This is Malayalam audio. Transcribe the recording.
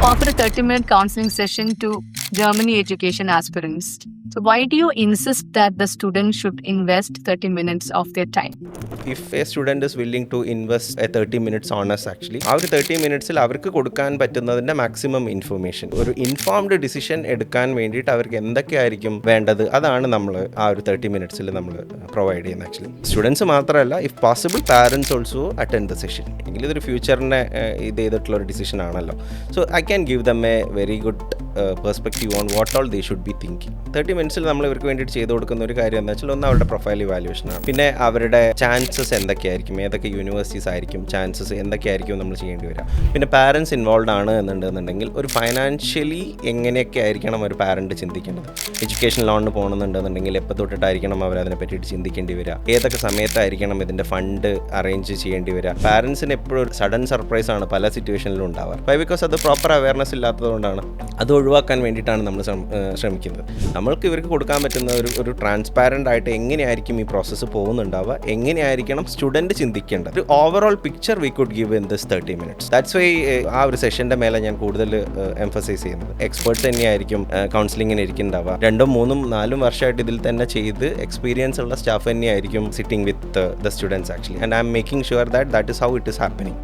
offer a 30-minute counseling session to Germany education aspirants. So why do you insist that the student should invest 30 minutes of their time? If a student is willing to invest a 30 minutes on us actually, ആ ഒരു 30 മിനിറ്റ്സിൽ അവർക്ക് കൊടുക്കാൻ പറ്റുന്നതിൻ്റെ മാക്സിമം ഇൻഫർമേഷൻ, ഒരു ഇൻഫോംഡ് ഡിസിഷൻ എടുക്കാൻ വേണ്ടിയിട്ട് അവർക്ക് എന്തൊക്കെയായിരിക്കും വേണ്ടത്, അതാണ് നമ്മൾ ആ ഒരു 30 മിനിറ്റ്സിൽ നമ്മൾ പ്രൊവൈഡ് ചെയ്യുന്നത്. ആക്ച്വലി സ്റ്റുഡൻസ് മാത്രമല്ല, if possible parents also attend the session. എങ്കിൽ ഇതൊരു ഫ്യൂച്ചറിനെ ഇത് ചെയ്തിട്ടുള്ള ഒരു ഡിസിഷൻ ആണല്ലോ. So I can give them a very good perspective on what all they should be thinking. 30 മിനിറ്റ്സിൽ നമ്മൾ ഇവർക്ക് വേണ്ടിയിട്ട് ചെയ്ത് കൊടുക്കുന്ന ഒരു കാര്യം എന്താ വെച്ചാൽ, ഒന്ന് അവരുടെ പ്രൊഫൈൽ ഇവാലുവേഷനാണ്, പിന്നെ അവരുടെ ചാൻസസ് എന്തൊക്കെയായിരിക്കും, ഏതൊക്കെ യൂണിവേഴ്സിറ്റീസ് ആയിരിക്കും, ചാൻസസ് എന്തൊക്കെയായിരിക്കും നമ്മൾ ചെയ്യേണ്ടി വരിക. പിന്നെ പാരൻസ് ഇൻവോൾവ് ആണ് എന്നുണ്ടെന്നുണ്ടെങ്കിൽ ഒരു ഫൈനാൻഷ്യലി എങ്ങനെയൊക്കെ ആയിരിക്കണം ഒരു പാരൻറ്റ് ചിന്തിക്കേണ്ടത്. എഡ്യൂക്കേഷൻ ലോണിന് പോകണമെന്നുണ്ടെന്നുണ്ടെങ്കിൽ എപ്പോൾ തൊട്ടിട്ടായിരിക്കണം അവരതിനെ പറ്റിയിട്ട് ചിന്തിക്കേണ്ടി വരിക, ഏതൊക്കെ സമയത്തായിരിക്കണം ഇതിൻ്റെ ഫണ്ട് അറേഞ്ച് ചെയ്യേണ്ടി വരിക. പാരൻസിന് എപ്പോഴും ഒരു സഡൻ സർപ്രൈസ് ആണ് പല സിറ്റുവേഷനിലും ഉണ്ടാവാറ്. വൈ? ബിക്കോസ് അത് പ്രോപ്പർ അവയർനെസ് ഇല്ലാത്തതുകൊണ്ടാണ്. അത് ഒഴിവാക്കാൻ വേണ്ടിയിട്ടാണ് നമ്മൾ ശ്രമിക്കുന്നത്. നമ്മൾക്ക് ഇവർക്ക് കൊടുക്കാൻ പറ്റുന്ന ഒരു ട്രാൻസ്പാരൻ്റ് ആയിട്ട് എങ്ങനെയായിരിക്കും ഈ പ്രോസസ്സ് പോകുന്നുണ്ടാവുക, എങ്ങനെയായിരിക്കണം സ്റ്റുഡൻറ്റ് ചിന്തിക്കേണ്ടത്, ഒരു overall picture we could give in this 30 minutes. That's why ആ ഒരു സെഷൻ്റെ മേലെ ഞാൻ കൂടുതൽ എംഫസൈസ് ചെയ്യുന്നത്. എക്സ്പേർട്സ് തന്നെയായിരിക്കും കൗൺസിലിങ്ങിന് ഇരിക്കുന്നുണ്ടാവുക. 2, 3, 4 വർഷമായിട്ട് ഇതിൽ തന്നെ ചെയ്ത് എക്സ്പീരിയൻസ് ഉള്ള സ്റ്റാഫ് തന്നെയായിരിക്കും sitting with the students actually. And I M making sure that is how it is happening.